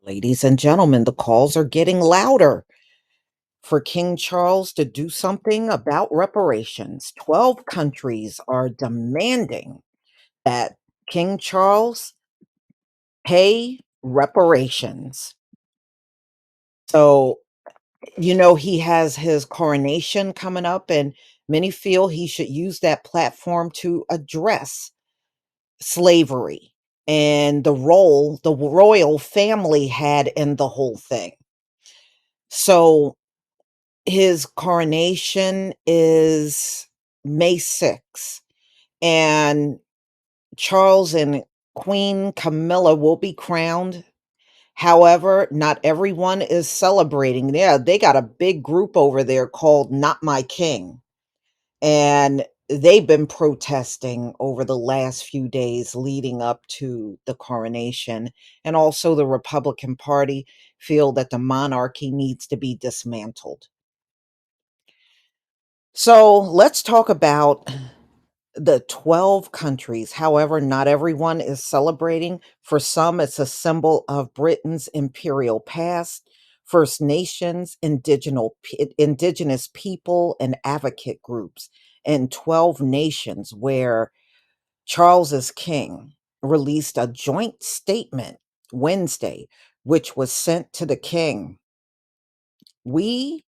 Ladies and gentlemen, the calls are getting louder for King Charles to do something about reparations. 12 countries are demanding that King Charles pay reparations. So, he has his coronation coming up, and many feel he should use that platform to address slavery and the role the royal family had in the whole thing. So, his coronation is May 6th, and Charles and Queen Camilla will be crowned. However, not everyone is celebrating. Yeah, they got a big group over there called Not My King, and they've been protesting over the last few days leading up to the coronation. And also the Republican Party feel that the monarchy needs to be dismantled. So let's talk about the 12 countries. However, not everyone is celebrating. For some, it's a symbol of Britain's imperial past, First Nations, indigenous people, and advocate groups, and 12 nations where Charles is king released a joint statement Wednesday, which was sent to the king. We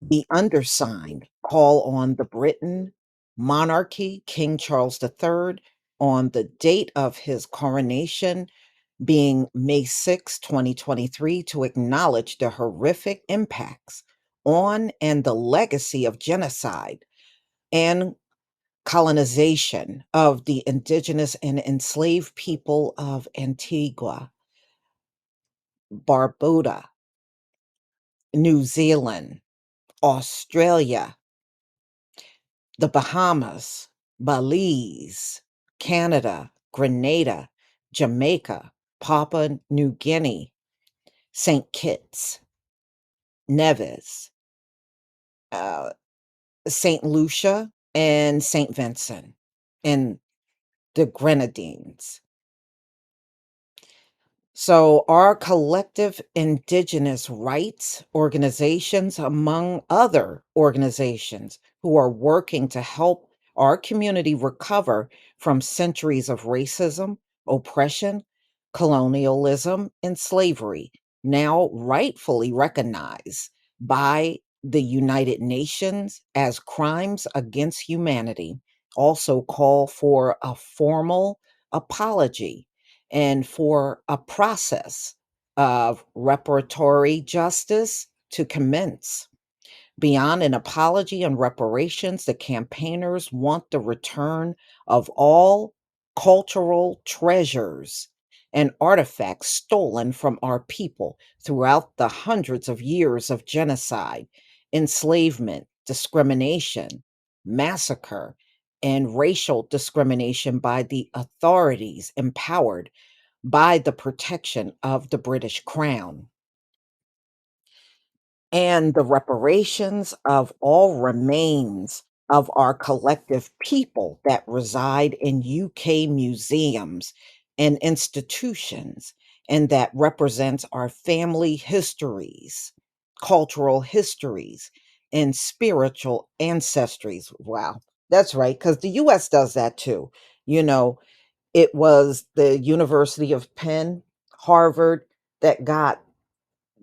The undersigned call on the Britain monarchy, King Charles III, on the date of his coronation being May 6, 2023, to acknowledge the horrific impacts on and the legacy of genocide and colonization of the indigenous and enslaved people of Antigua, Barbuda, New Zealand, Australia, the Bahamas, Belize, Canada, Grenada, Jamaica, Papua New Guinea, St. Kitts, Nevis, uh, St. Lucia, and St. Vincent, and the Grenadines. So, our collective indigenous rights organizations, among other organizations who are working to help our community recover from centuries of racism, oppression, colonialism, and slavery, now rightfully recognized by the United Nations as crimes against humanity, also call for a formal apology and for a process of reparatory justice to commence. Beyond an apology and reparations, the campaigners want the return of all cultural treasures and artifacts stolen from our people throughout the hundreds of years of genocide, enslavement, discrimination, massacre, and racial discrimination by the authorities empowered by the protection of the British Crown, and the reparations of all remains of our collective people that reside in UK museums and institutions, and that represents our family histories, cultural histories, and spiritual ancestries. Wow, that's right, because the US does that too. You know, it was the University of Penn, Harvard, that got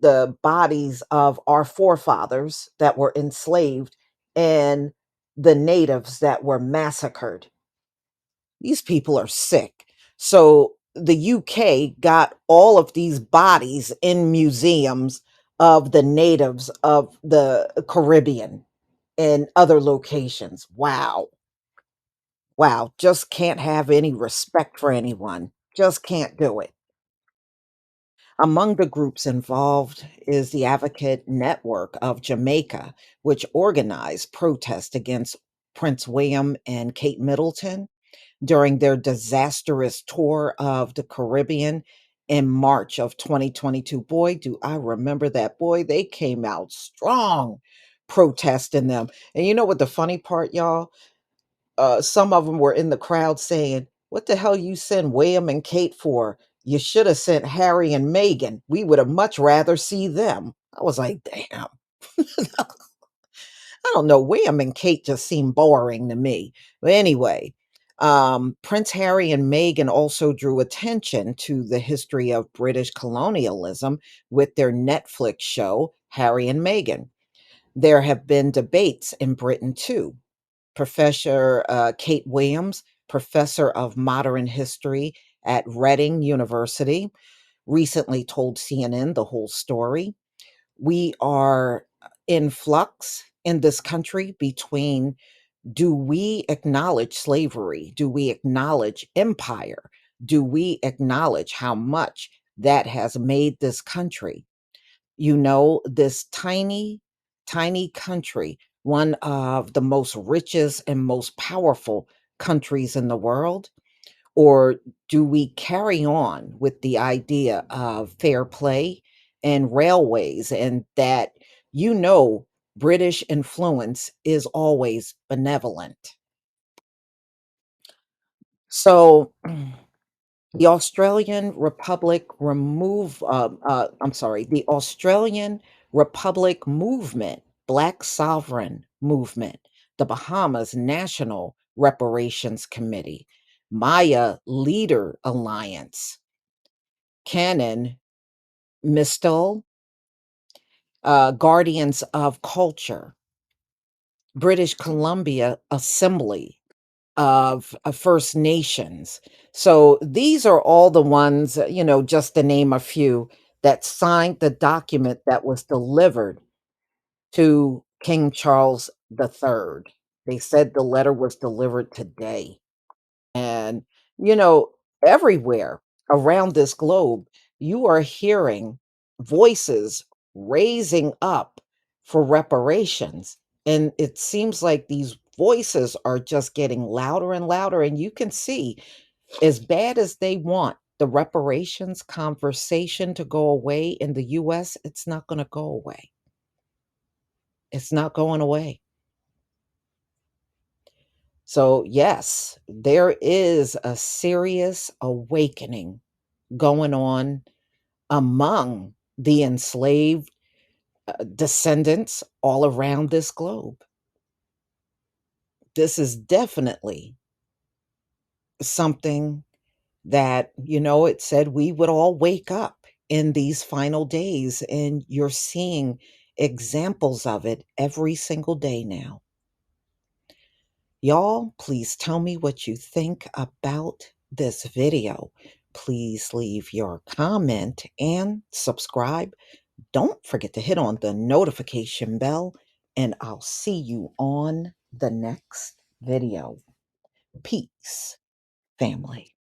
the bodies of our forefathers that were enslaved and the natives that were massacred. These people are sick. So the UK got all of these bodies in museums of the natives of the Caribbean and other locations. Wow. Wow. Just can't have any respect for anyone. Just can't do it. Among the groups involved is the Advocate Network of Jamaica, which organized protests against Prince William and Kate Middleton during their disastrous tour of the Caribbean in March of 2022. Boy, do I remember that. Boy, they came out strong protesting them. And you know what the funny part, y'all? Some of them were in the crowd saying, "What the hell you send William and Kate for? You should have sent Harry and Meghan. We would have much rather see them. I was like, damn. I don't know, William and Kate just seem boring to me. But anyway, Prince Harry and Meghan also drew attention to the history of British colonialism with their Netflix show, Harry and Meghan. There have been debates in Britain too. Professor Kate Williams, professor of modern history at Reading University, recently told CNN the whole story. We are in flux in this country between, do we acknowledge slavery? Do we acknowledge empire? Do we acknowledge how much that has made this country? This tiny, tiny country, one of the most richest and most powerful countries in the world? Or do we carry on with the idea of fair play and railways, and that, British influence is always benevolent? So the Australian Republic the Australian Republic Movement, Black Sovereign Movement, the Bahamas National Reparations Committee, Maya Leader Alliance, Canon, Mistal, Guardians of Culture, British Columbia Assembly of First Nations. So these are all the ones, just to name a few, that signed the document that was delivered to King Charles III. They said the letter was delivered today. And, you know, everywhere around this globe, you are hearing voices raising up for reparations. And it seems like these voices are just getting louder and louder. And you can see, as bad as they want the reparations conversation to go away in the US, it's not going to go away. It's not going away. So, yes, there is a serious awakening going on among the enslaved descendants all around this globe. This is definitely something that, it said we would all wake up in these final days, and you're seeing examples of it every single day now. Y'all, please tell me what you think about this video. Please leave your comment and subscribe. Don't forget to hit on the notification bell, and I'll see you on the next video. Peace, family.